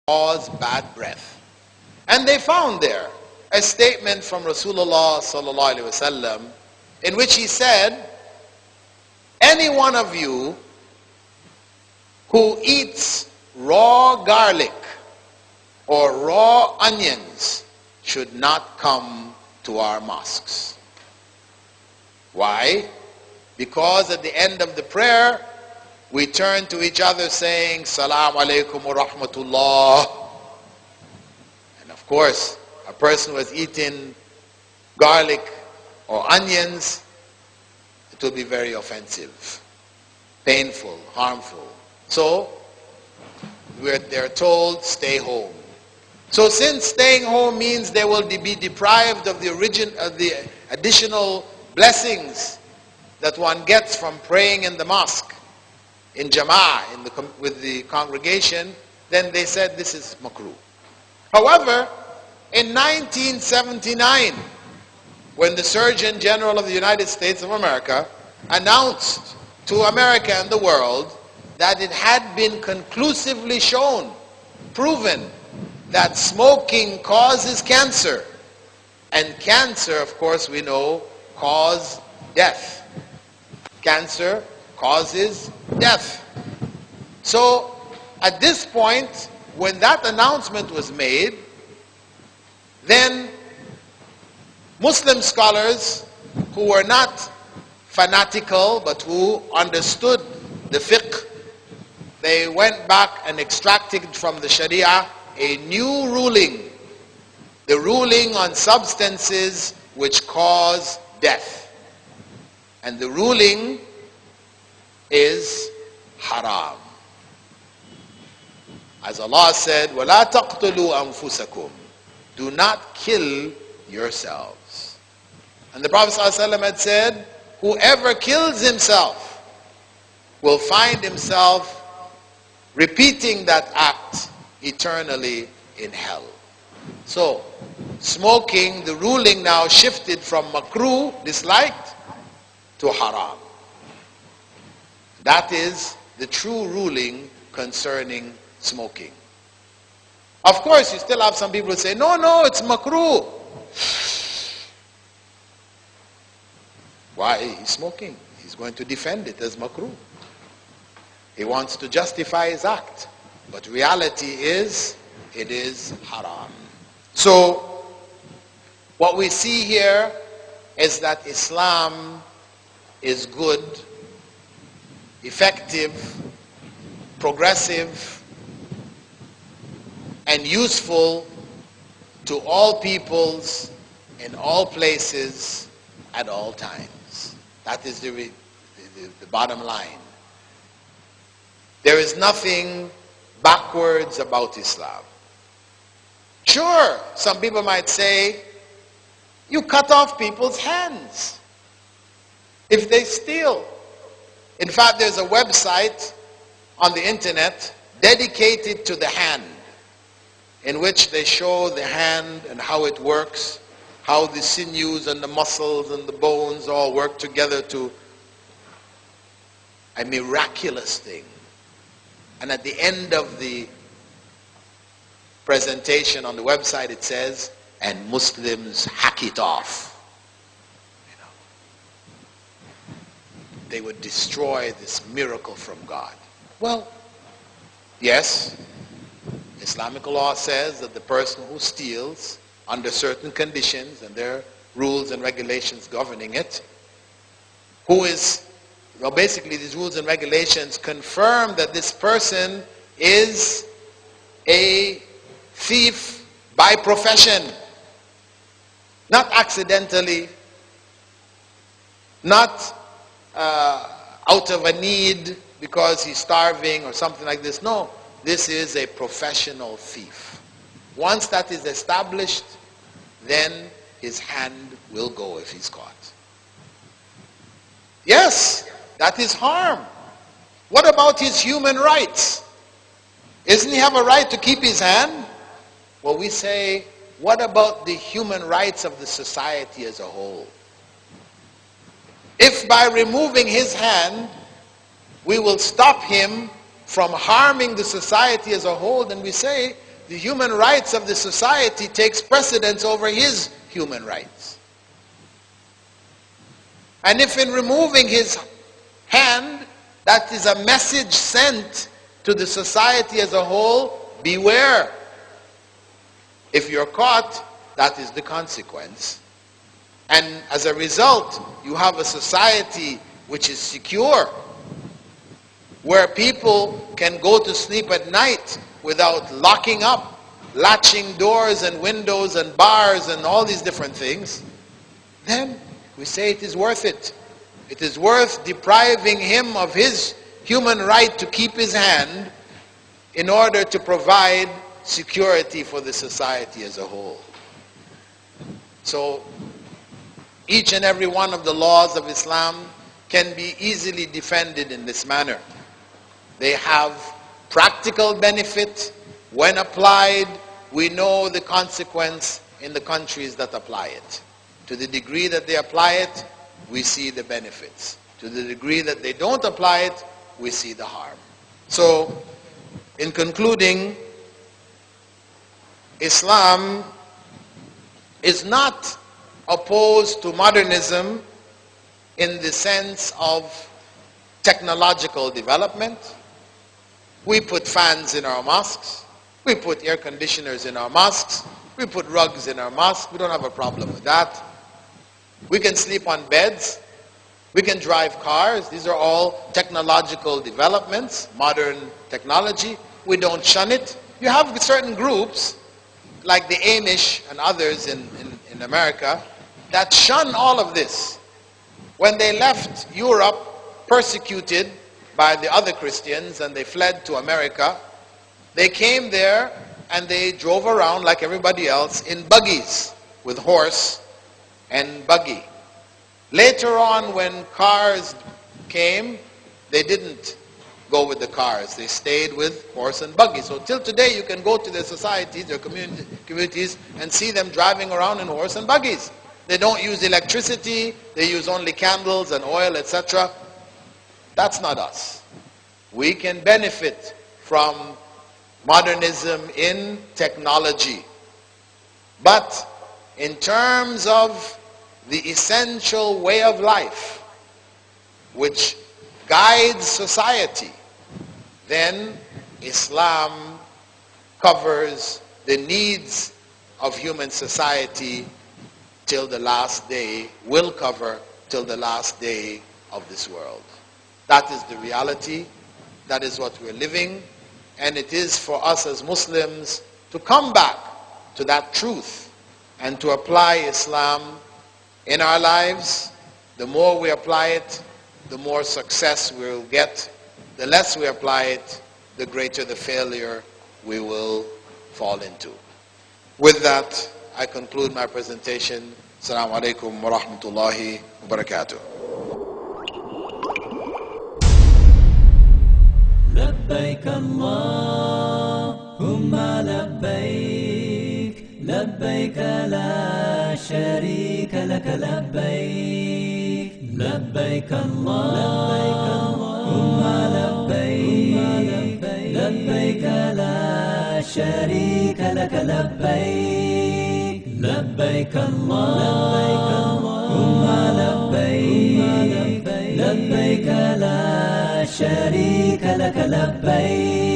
cause bad breath. And they found there a statement from Rasulullah sallallahu alaihi wasallam in which he said, any one of you who eats raw garlic or raw onions should not come to our mosques. Why? Because at the end of the prayer, we turn to each other saying, Salaam alaikum wa rahmatullah. And of course, a person who has eaten garlic or onions, it will be very offensive, painful, harmful. So, they're told, stay home. So since staying home means they will be deprived of the additional blessings that one gets from praying in the mosque, in jama'ah, with the congregation, then they said this is makruh. However, in 1979, when the Surgeon General of the United States of America announced to America and the world that it had been conclusively shown, proven, that smoking causes cancer. And cancer, of course, we know, causes death. Cancer causes death. So, at this point, when that announcement was made, then Muslim scholars who were not fanatical but who understood the fiqh, they went back and extracted from the Sharia a new ruling, the ruling on substances which cause death. And the ruling is haram. As Allah said, وَلَا تَقْتُلُوا أَنفُسَكُمْ, do not kill yourselves. And the Prophet ﷺ had said, whoever kills himself will find himself repeating that act eternally in hell. So, smoking, the ruling now shifted from makruh, disliked, to haram. That is the true ruling concerning smoking. Of course, you still have some people who say, no, it's makruh. Why? He's smoking. He's going to defend it as makruh. He wants to justify his act. But reality is, it is haram. So, what we see here is that Islam is good, effective, progressive, and useful to all peoples, in all places, at all times. That is the bottom line. There is nothing backwards about Islam. Sure, some people might say, you cut off people's hands if they steal. In fact, there's a website on the internet dedicated to the hand, in which they show the hand and how it works, how the sinews and the muscles and the bones all work together to a miraculous thing. And at the end of the presentation on the website, it says, and Muslims hack it off. You know, they would destroy this miracle from God. Well, yes, Islamic law says that the person who steals under certain conditions, and there are rules and regulations governing it, well, basically these rules and regulations confirm that this person is a thief by profession, not accidentally, not out of a need because he's starving or something like this. No, this is a professional thief. Once that is established, then his hand will go if he's caught. Yes, that is harm. What about his human rights? Doesn't he have a right to keep his hand? Well, we say, what about the human rights of the society as a whole? If by removing his hand, we will stop him from harming the society as a whole, then we say, the human rights of the society takes precedence over his human rights. And if in removing his hand, that is a message sent to the society as a whole, beware. If you're caught, that is the consequence. And as a result, you have a society which is secure, where people can go to sleep at night without locking up, latching doors and windows and bars and all these different things, then we say it is worth it. It is worth depriving him of his human right to keep his hand in order to provide security for the society as a whole. So each and every one of the laws of Islam can be easily defended in this manner. They have practical benefit. When applied, we know the consequence in the countries that apply it. To the degree that they apply it, we see the benefits. To the degree that they don't apply it, we see the harm. So, in concluding, Islam is not opposed to modernism in the sense of technological development. We put fans in our mosques. We put air conditioners in our mosques. We put rugs in our mosques. We don't have a problem with that. We can sleep on beds. We can drive cars. These are all technological developments, modern technology. We don't shun it. You have certain groups, like the Amish and others in America, that shun all of this. When they left Europe, persecuted by the other Christians, and they fled to America, they came there and they drove around like everybody else in buggies with horse and buggy. Later on, when cars came, they didn't go with the cars. They stayed with horse and buggy. So till today, you can go to their societies, their communities, and see them driving around in horse and buggies. They don't use electricity. They use only candles and oil, etc. That's not us. We can benefit from modernism in technology. But in terms of the essential way of life which guides society, then Islam covers the needs of human society till the last day, will cover till the last day of this world. That is the reality. That is what we're living. And it is for us as Muslims to come back to that truth and to apply Islam in our lives. The more we apply it, the more success we'll get. The less we apply it, the greater the failure we will fall into. With that, I conclude my presentation. Assalamu alaikum wa rahmatullahi wa barakatuh. لبيك اللهم لبيك لبيك لا شريك لك لبيك لبيك اللهم لبيك لبيك لا شريك لك لبيك لبيك اللهم لبيك لبيك لا شريك لك لبيك